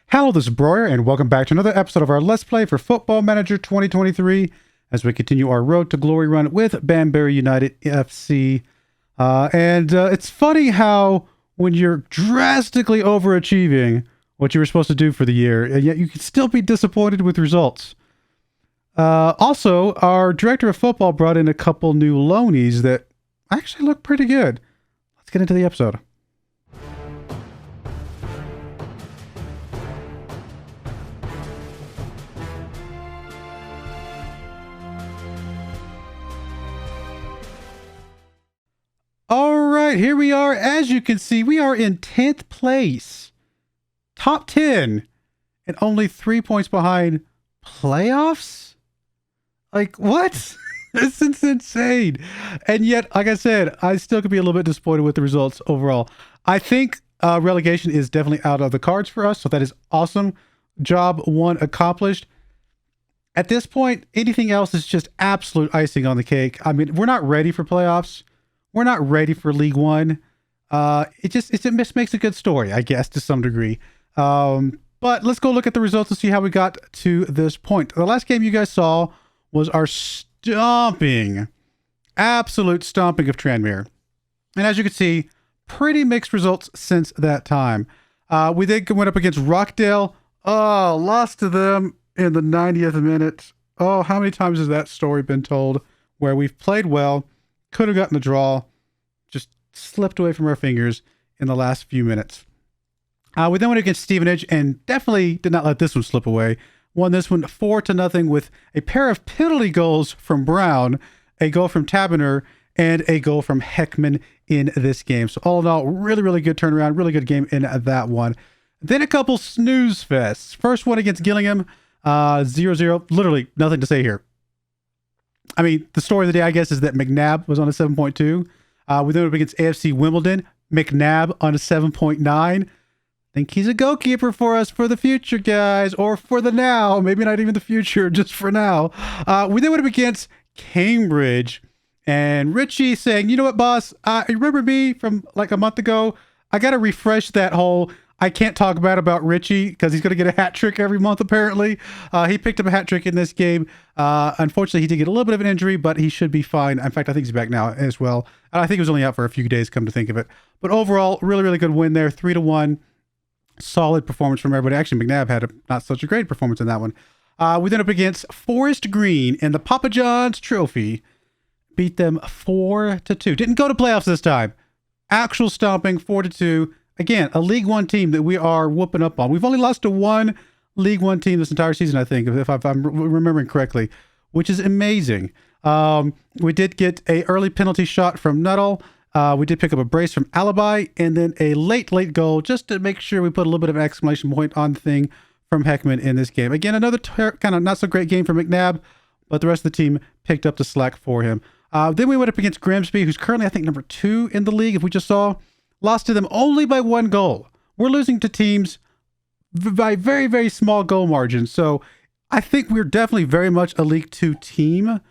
Hello, this is Broyar, and welcome back to another episode of our Let's Play for Football Manager 2023 as we continue our Road to Glory run with Banbury United F.C. It's funny how when you're drastically overachieving what you were supposed to do for the year, and yet you can still be disappointed with results. Also, our director of football brought in a couple new loanies that actually look pretty good. Let's get into the episode. All right, here we are. As you can see, we are in 10th place. Top 10. And only 3 points behind playoffs? Like, what? This is insane. And yet, like I said, I still could be a little bit disappointed with the results overall. I think relegation is definitely out of the cards for us, so that is awesome. Job one accomplished. At this point, anything else is just absolute icing on the cake. I mean, we're not ready for playoffs. We're not ready for League One. It just makes a good story, I guess, to some degree. But let's go look at the results and see how we got to this point. The last game you guys saw was our stomping, absolute stomping of Tranmere. And as you can see, pretty mixed results since that time. We then went up against Rockdale. Oh, lost to them in the 90th minute. Oh, how many times has that story been told where we've played well, could have gotten a draw, just slipped away from our fingers in the last few minutes. We then went against Stevenage and definitely did not let this one slip away. Won this one 4-0 with a pair of penalty goals from Brown, a goal from Taberner, and a goal from Heckman in this game. So all in all, really, really good turnaround, really good game in that one. Then a couple snooze fests. First one against Gillingham, 0-0. Literally nothing to say here. I mean, the story of the day, I guess, is that McNabb was on a 7.2. We then went up against AFC Wimbledon. McNabb on a 7.9. Think he's a goalkeeper for us for the future, guys, or for the now. Maybe not even the future, just for now. We then went up against Cambridge, and Richie saying, "You know what, boss? You remember me from like a month ago? I got to refresh that whole I can't talk bad about Richie because he's going to get a hat trick every month, apparently." He picked up a hat trick in this game. Unfortunately, he did get a little bit of an injury, but he should be fine. In fact, I think he's back now as well. And I think he was only out for a few days, come to think of it. But overall, really, really good win there. 3-1. Solid performance from everybody. Actually, McNabb had not such a great performance in that one. We then up against Forest Green in the Papa John's Trophy. Beat them 4-2. Didn't go to playoffs this time. Actual stomping, 4-2. Again, a League One team that we are whooping up on. We've only lost to one League One team this entire season, I think, if I'm remembering correctly, which is amazing. We did get a early penalty shot from Nuttall. We did pick up a brace from Alibi, and then a late goal just to make sure we put a little bit of an exclamation point on the thing from Heckman in this game. Again, another kind of not so great game for McNabb, but the rest of the team picked up the slack for him. Then we went up against Grimsby, who's currently, I think, number 2 in the league, if we just saw. Lost to them only by 1 goal. We're losing to teams by very, very small goal margins. So I think we're definitely very much a League 2 team.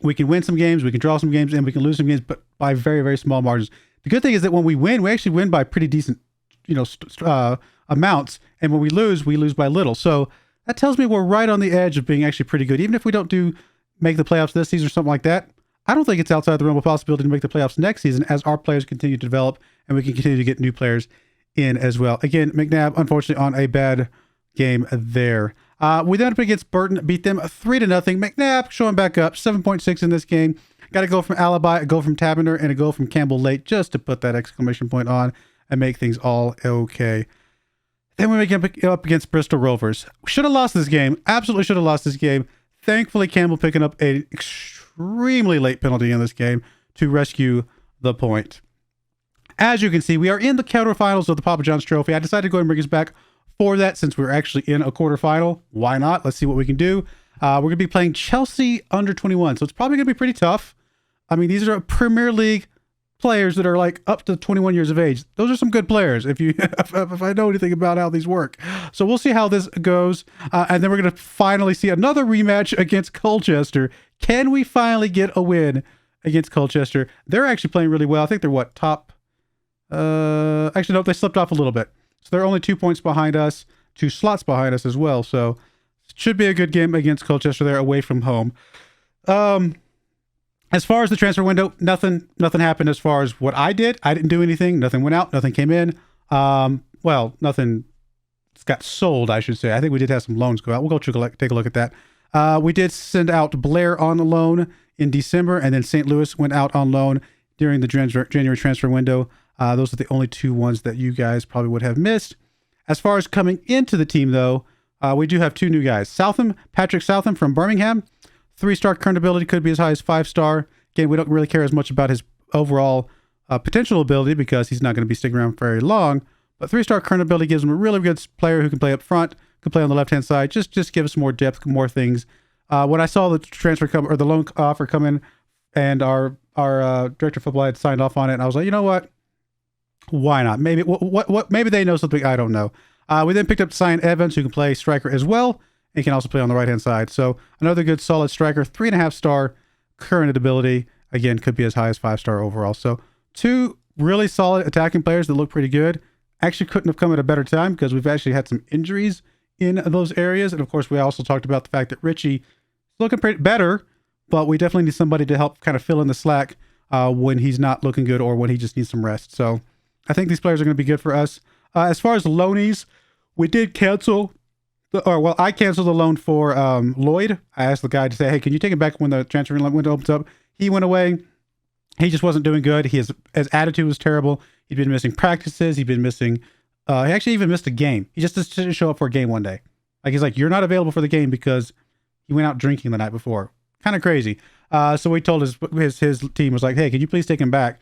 We can win some games, we can draw some games, and we can lose some games, but by very, very small margins. The good thing is that when we win, we actually win by pretty decent, amounts. And when we lose by little. So that tells me we're right on the edge of being actually pretty good. Even if we don't make the playoffs this season or something like that, I don't think it's outside the realm of possibility to make the playoffs next season as our players continue to develop and we can continue to get new players in as well. Again, McNabb, unfortunately, on a bad game there. We then up against Burton, beat them 3-0. McNabb showing back up, 7.6 in this game. Got a goal from Alibi, a goal from Taberner, and a goal from Campbell late just to put that exclamation point on and make things all okay. Then we make up against Bristol Rovers. Should have lost this game. Absolutely should have lost this game. Thankfully, Campbell picking up a extremely late penalty in this game to rescue the point. As you can see, we are in the quarterfinals of the Papa John's Trophy. I decided to go ahead and bring us back for that since we're actually in a quarterfinal. Why not? Let's see what we can do. We're going to be playing Chelsea under 21, so it's probably going to be pretty tough. I mean, these are Premier League players that are like up to 21 years of age. Those are some good players if I know anything about how these work. So we'll see how this goes. And then we're going to finally see another rematch against Colchester. Can we finally get a win against Colchester? They're actually playing really well. I think they're top? Actually, no, they slipped off a little bit. So they're only 2 points behind us, 2 slots behind us as well. So it should be a good game against Colchester there away from home. As far as the transfer window, nothing happened as far as what I did. I didn't do anything. Nothing went out. Nothing came in. Well, nothing got sold, I should say. I think we did have some loans go out. We'll go take a look at that. We did send out Blair on loan in December, and then St. Louis went out on loan during the January transfer window. Those are the only 2 ones that you guys probably would have missed. As far as coming into the team, though, we do have 2 new guys. Patrick Southam from Birmingham. 3-star current ability, could be as high as 5-star. Again, we don't really care as much about his overall potential ability because he's not going to be sticking around very long. But 3-star current ability gives him a really good player who can play up front, can play on the left-hand side. Just give us more depth, more things. When I saw the transfer come or the loan offer come in, and our director of football had signed off on it, and I was like, you know what? Why not? Maybe maybe they know something I don't know. We then picked up Cyan Evans, who can play striker as well, and can also play on the right-hand side. So another good solid striker, 3.5-star current ability. Again, could be as high as 5-star overall. So 2 really solid attacking players that look pretty good. Actually couldn't have come at a better time because we've actually had some injuries in those areas. And of course, we also talked about the fact that Richie is looking pretty better, but we definitely need somebody to help kind of fill in the slack when he's not looking good or when he just needs some rest. So I think these players are going to be good for us. As far as the loanies, we did cancel I canceled the loan for Lloyd. I asked the guy to say, hey, can you take him back when the transfer window opens up? He went away. He just wasn't doing good. His attitude was terrible. He'd been missing practices. He'd been missing, he actually even missed a game. He just didn't show up for a game one day. Like, he's like, you're not available for the game because he went out drinking the night before. Kind of crazy. So we told his team was like, hey, can you please take him back?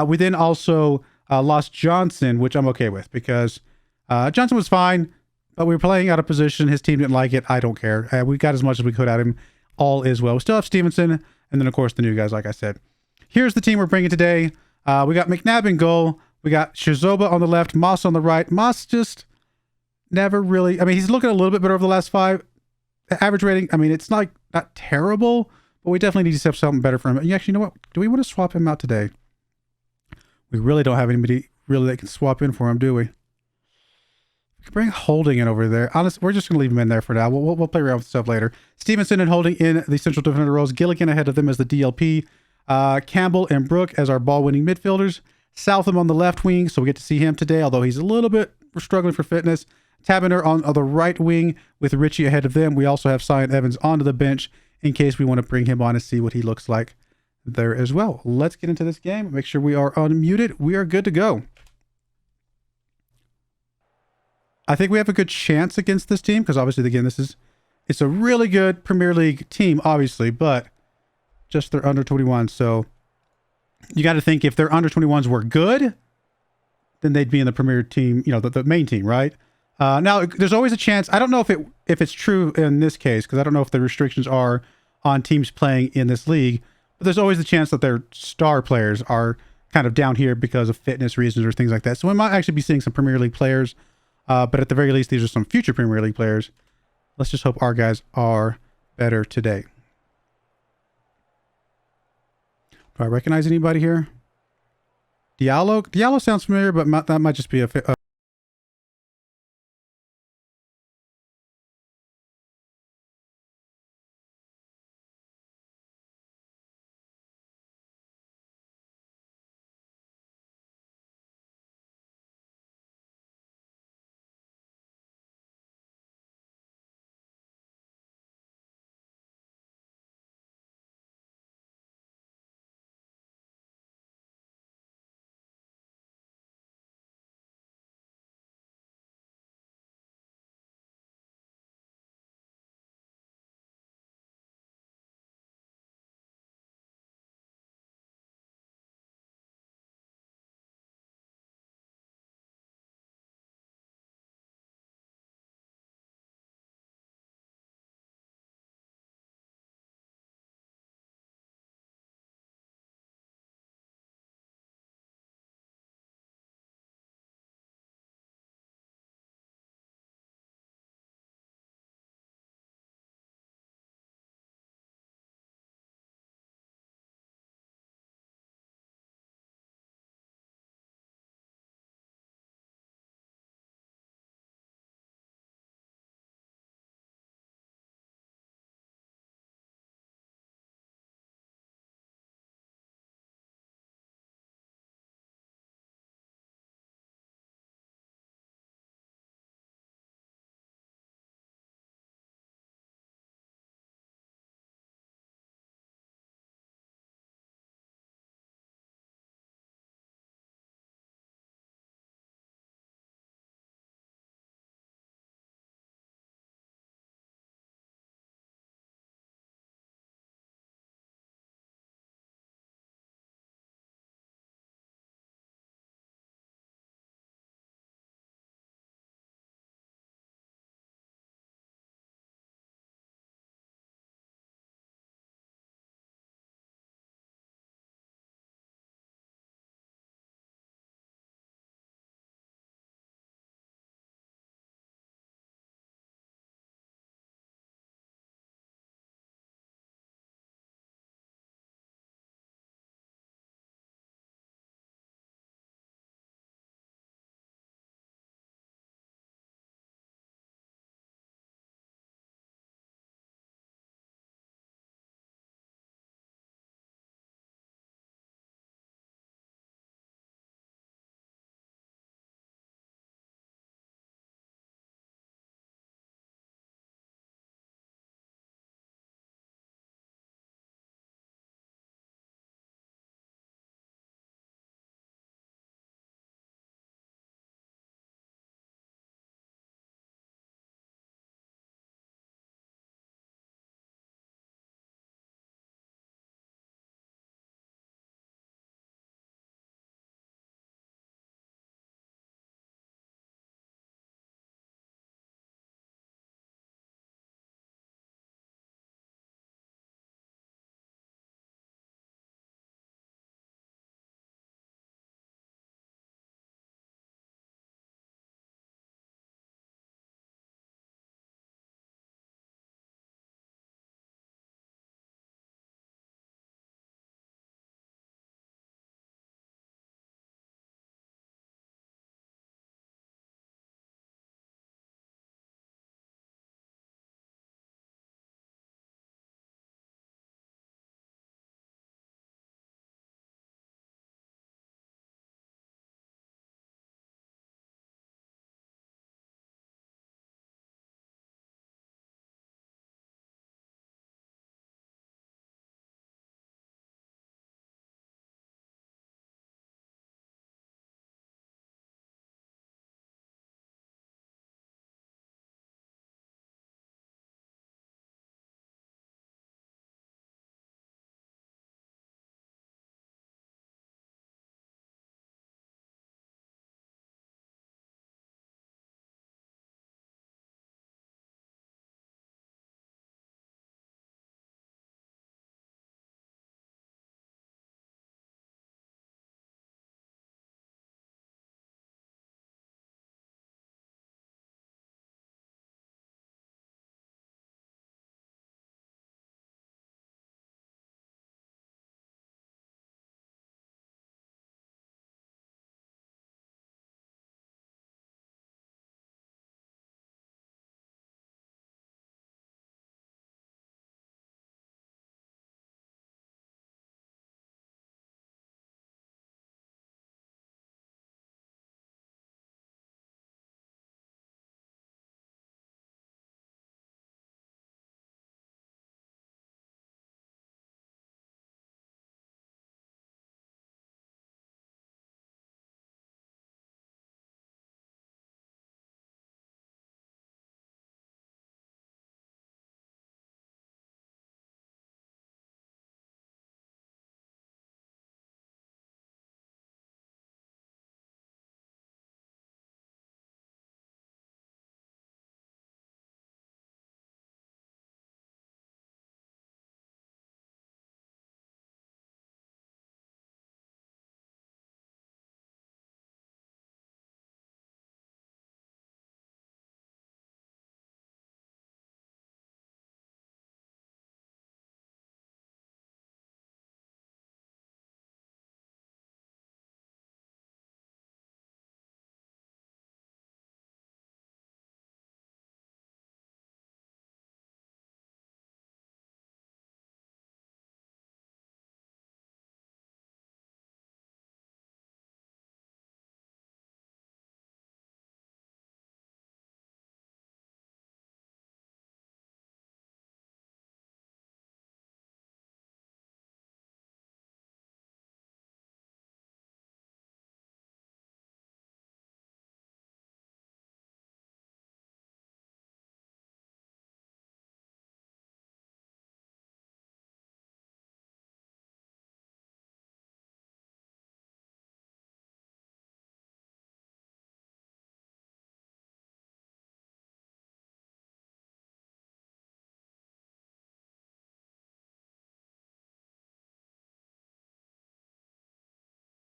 We then also lost Johnson, which I'm okay with because Johnson was fine. But we were playing out of position. His team didn't like it. I don't care. We got as much as we could out of him. All is well. We still have Stevenson. And then, of course, the new guys, like I said. Here's the team we're bringing today. We got McNabb in goal. We got Shizoba on the left. Moss on the right. Moss just never really... I mean, he's looking a little bit better over the last 5. Average rating, I mean, it's not terrible. But we definitely need to have something better for him. And actually, you know what? Do we want to swap him out today? We really don't have anybody really that can swap in for him, do we? Bring Holding in over there. Honestly, we're just going to leave him in there for now. We'll play around with stuff later. Stevenson and Holding in the central defender roles. Gilligan ahead of them as the DLP. Campbell and Brooke as our ball-winning midfielders. Southam on the left wing, so we get to see him today, although he's a little bit struggling for fitness. Taberner on the right wing with Richie ahead of them. We also have Cyan Evans onto the bench in case we want to bring him on and see what he looks like there as well. Let's get into this game. Make sure we are unmuted. We are good to go. I think we have a good chance against this team because obviously, again, it's a really good Premier League team, obviously, but just they're under 21. So you got to think if their under 21s were good, then they'd be in the Premier team, the main team, right? Now, there's always a chance. I don't know if it's true in this case because I don't know if the restrictions are on teams playing in this league, but there's always a chance that their star players are kind of down here because of fitness reasons or things like that. So we might actually be seeing some Premier League players. But at the very least, these are some future Premier League players. Let's just hope our guys are better today. Do I recognize anybody here? Diallo sounds familiar, but that might just be a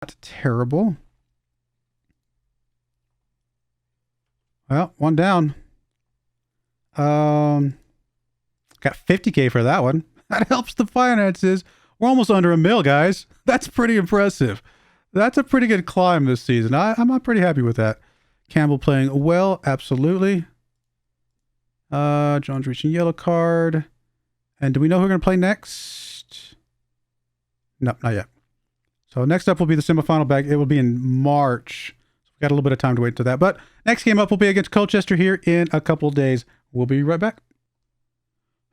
Not terrible. Well, one down. Got 50K for that one. That helps the finances. We're almost under $1 million, guys. That's pretty impressive. That's a pretty good climb this season. I'm pretty happy with that. Campbell playing well, absolutely. John's reaching yellow card. And do we know who we're going to play next? Nope, not yet. So next up will be the semifinal back. It will be in March. We've got a little bit of time to wait until that. But next game up will be against Colchester here in a couple of days. We'll be right back.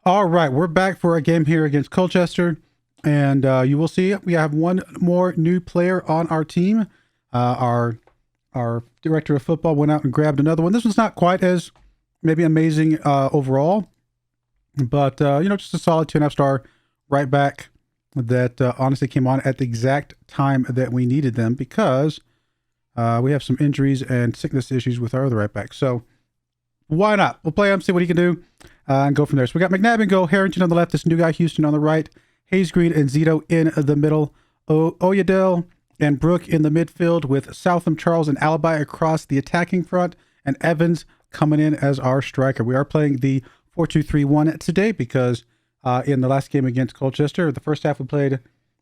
All right, we're back for a game here against Colchester. And you will see we have one more new player on our team. Our director of football went out and grabbed another one. This one's not quite as maybe amazing overall. But, just a solid 2.5 star right back that honestly came on at the exact time that we needed them because we have some injuries and sickness issues with our other right back. So why not? We'll play him, see what he can do, and go from there. So we got McNabb in goal, Harrington on the left, this new guy, Houston on the right, Hayes Green and Zito in the middle, Oyedel and Brooke in the midfield with Southam, Charles, and Alibi across the attacking front, and Evans coming in as our striker. We are playing the 4-2-3-1 today because in the last game against Colchester, the first half we played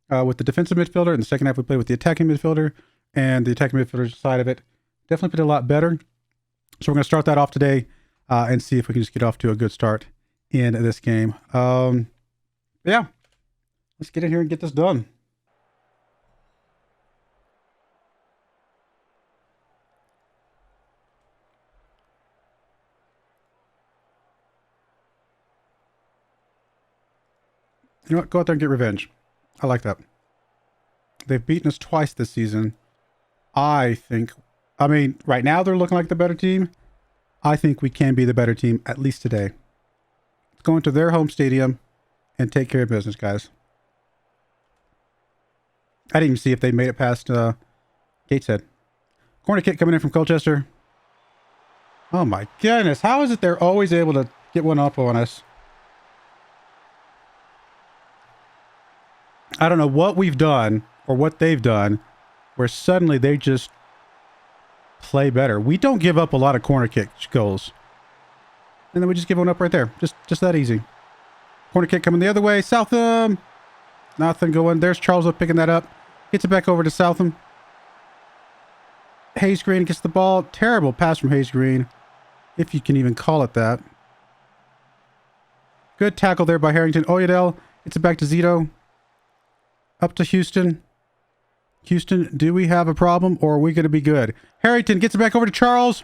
with the defensive midfielder, and the second half we played with the attacking midfielder, and the attacking midfielder side of it definitely played a lot better. So we're going to start that off today and see if we can just get off to a good start in this game. Yeah, let's get in here and get this done. You know what? Go out there and get revenge. I like that. They've beaten us twice this season. I mean, right now they're looking like the better team. I think we can be the better team, at least today. Let's go into their home stadium and take care of business, guys. I didn't even see if they made it past Gateshead. Corner kick coming in from Colchester. Oh my goodness. How is it they're always able to get one up on us? I don't know what we've done or what they've done where suddenly they just play better. We don't give up a lot of corner kick goals. And then we just give one up right there. Just that easy. Corner kick coming the other way. Southam. Nothing going. There's Charles picking that up. Gets it back over to Southam. Hayes Green gets the ball. Terrible pass from Hayes Green, if you can even call it that. Good tackle there by Harrington. Oyedel gets it back to Zito. Up to Houston. Houston, do we have a problem or are we going to be good? Harrington gets it back over to Charles.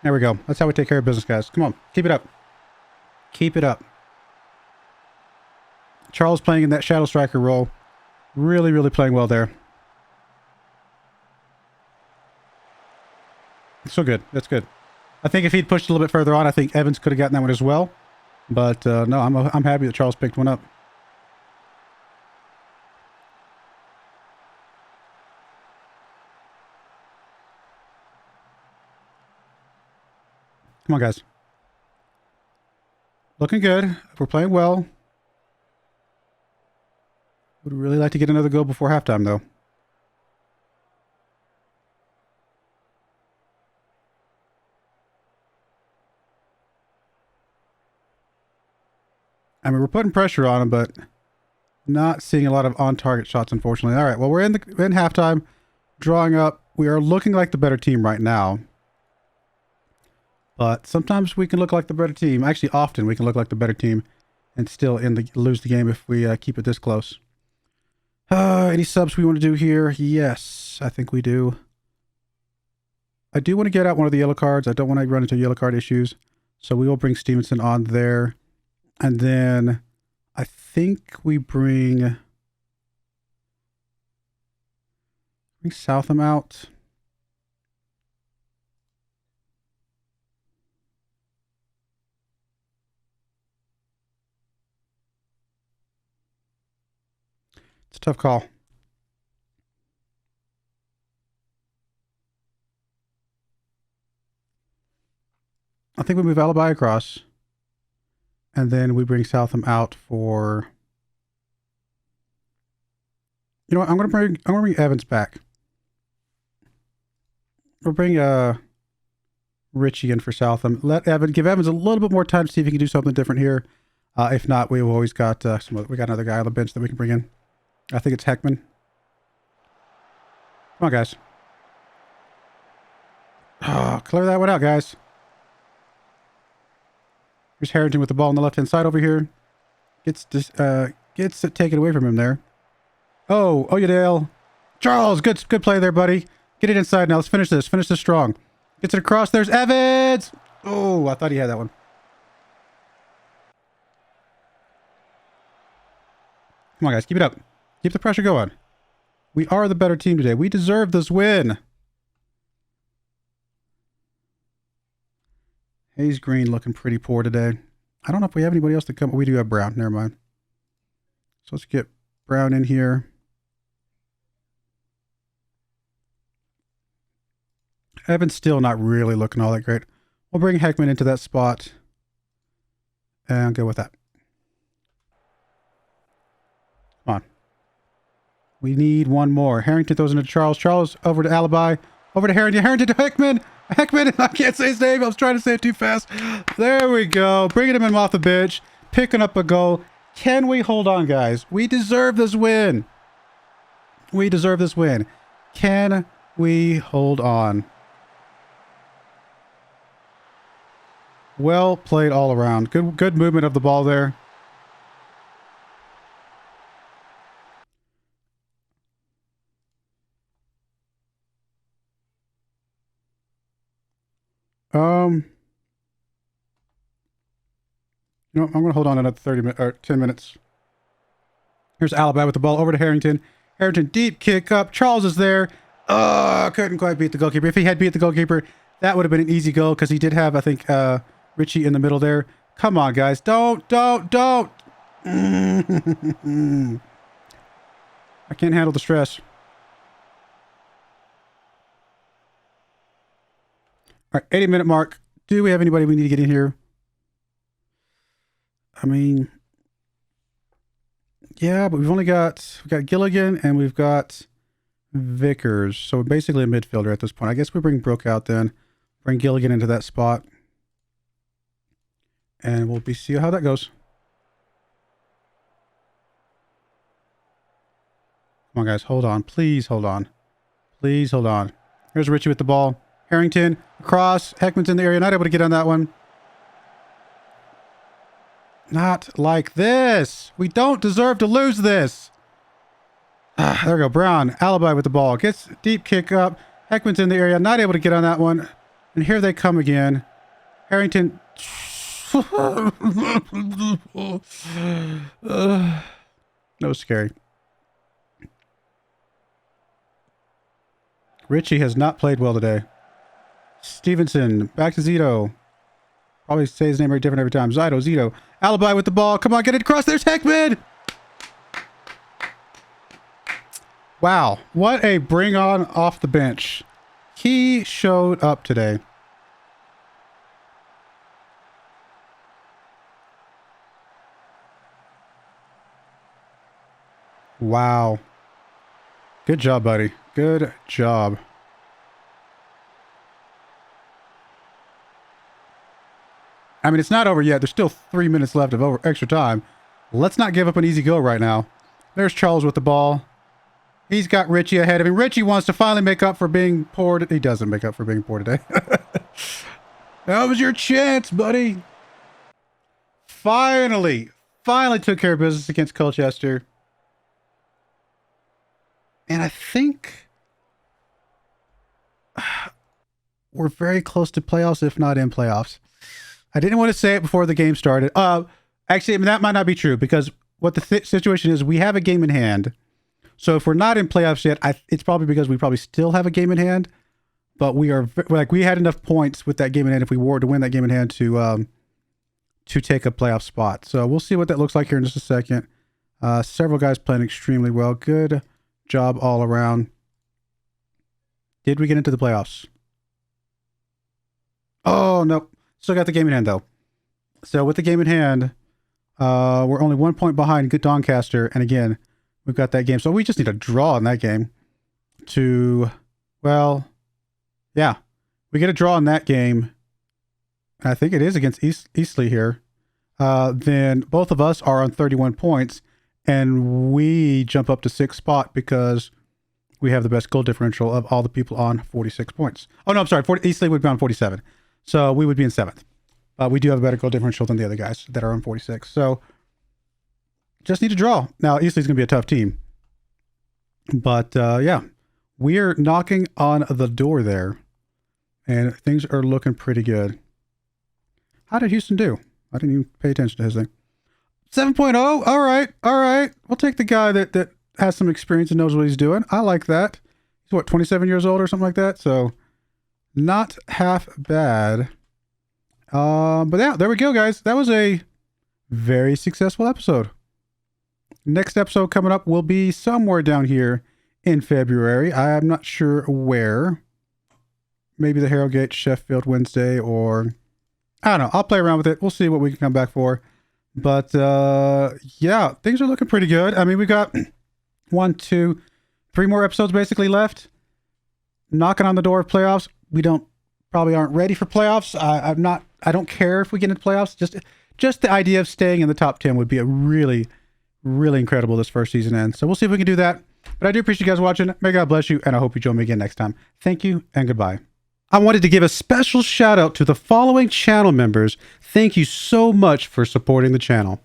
There we go. That's how we take care of business, guys. Come on. Keep it up. Keep it up. Charles playing in that shadow striker role. Really, really playing well there. So good. That's good. I think if he'd pushed a little bit further on, I think Evans could have gotten that one as well. But no, I'm happy that Charles picked one up. Come on, guys. Looking good. We're playing well. Would really like to get another goal before halftime, though. I mean, we're putting pressure on them, but not seeing a lot of on-target shots, unfortunately. All right, well, we're in halftime, drawing up. We are looking like the better team right now. But sometimes we can look like the better team. Actually, often we can look like the better team and still lose the game if we keep it this close. Any subs we want to do here? Yes, I think we do. I do want to get out one of the yellow cards. I don't want to run into yellow card issues. So we will bring Stevenson on there. And then I think we bring Southam out. It's a tough call. I think we move Alibi across. And then we bring Southam out for You know what? I'm gonna bring Evans back. We'll bring Richie in for Southam. Give Evans a little bit more time to see if he can do something different here. If not, we've always got we got another guy on the bench that we can bring in. I think it's Heckman. Come on, guys. Oh, clear that one out, guys. Here's Harrington with the ball on the left-hand side over here. Gets it taken away from him there. Oh, Oyedale. Charles, good play there, buddy. Get it inside now. Let's finish this. Finish this strong. Gets it across. There's Evans. Oh, I thought he had that one. Come on, guys. Keep it up. Keep the pressure going. We are the better team today. We deserve this win. Hayes Green looking pretty poor today. I don't know if we have anybody else to come. We do have Brown. Never mind. So let's get Brown in here. Evans still not really looking all that great. We'll bring Heckman into that spot and go with that. Come on. We need one more. Harrington throws into Charles. Charles over to Alibi. Over to Harrington. Harrington to Heckman. Heckman. I can't say his name. I was trying to say it too fast. There we go. Bringing him in off the bench. Picking up a goal. Can we hold on, guys? We deserve this win. We deserve this win. Can we hold on? Well played all around. Good movement of the ball there. You know, I'm going to hold on another 30 minutes or 10 minutes. Here's Alibi with the ball over to Harrington. Harrington deep kick up. Charles is there. Couldn't quite beat the goalkeeper. If he had beat the goalkeeper, that would have been an easy goal because he did have, I think, Richie in the middle there. Come on, guys. Don't. I can't handle the stress. All right, 80-minute mark. Do we have anybody we need to get in here? I mean, yeah, but we've got Gilligan and we've got Vickers. So basically a midfielder at this point. I guess we bring Brooke out then. Bring Gilligan into that spot. And we'll see how that goes. Come on, guys. Hold on. Please hold on. Please hold on. Here's Richie with the ball. Harrington across. Heckman's in the area. Not able to get on that one. Not like this. We don't deserve to lose this. There we go. Brown. Alibi with the ball. Gets deep kick up. Heckman's in the area. Not able to get on that one. And here they come again. Harrington. No scary. Richie has not played well today. Stevenson. Back to Zito. Probably say his name very different every time. Zito. Alibi with the ball. Come on, get it across. There's Heckman. Wow. What a bring on off the bench. He showed up today. Wow. Good job, buddy. Good job. I mean, it's not over yet. There's still 3 minutes left of extra time. Let's not give up an easy goal right now. There's Charles with the ball. He's got Richie ahead of him. Richie wants to finally make up for being poor. He doesn't make up for being poor today. That was your chance, buddy. Finally took care of business against Colchester. And I think we're very close to playoffs, if not in playoffs. I didn't want to say it before the game started. Actually, I mean, that might not be true because what the situation is, we have a game in hand. So if we're not in playoffs yet, it's probably because we probably still have a game in hand. But we had enough points with that game in hand if we were to win that game in hand to take a playoff spot. So we'll see what that looks like here in just a second. Several guys playing extremely well. Good job all around. Did we get into the playoffs? Oh, no. Still got the game in hand, though. So with the game in hand, we're only 1 point behind Doncaster. And again, we've got that game. So we just need a draw in that game to, well, yeah, we get a draw in that game. And I think it is against Eastleigh here. Then both of us are on 31 points and we jump up to 6th spot because we have the best goal differential of all the people on 46 points. Oh, no, I'm sorry. Eastleigh would be on 47. So we would be in 7th. We do have a better goal differential than the other guys that are on 46. So just need to draw. Now, Eastleigh's going to be a tough team. But yeah, we're knocking on the door there. And things are looking pretty good. How did Houston do? I didn't even pay attention to his thing. 7.0. All right. All right. We'll take the guy that has some experience and knows what he's doing. I like that. He's what, 27 years old or something like that? So not half bad. But yeah, there we go, guys. That was a very successful episode. Next episode coming up will be somewhere down here in February. I'm not sure where. Maybe the Harrogate Sheffield Wednesday, or I don't know. I'll play around with it. We'll see what we can come back for. But yeah, things are looking pretty good. I mean, we got 1, 2, 3 more episodes basically left. Knocking on the door of playoffs. We probably aren't ready for playoffs. I don't care if we get into playoffs. Just the idea of staying in the top 10 would be a really, really incredible this first season ends. So we'll see if we can do that. But I do appreciate you guys watching. May God bless you, and I hope you join me again next time. Thank you, and goodbye. I wanted to give a special shout out to the following channel members. Thank you so much for supporting the channel.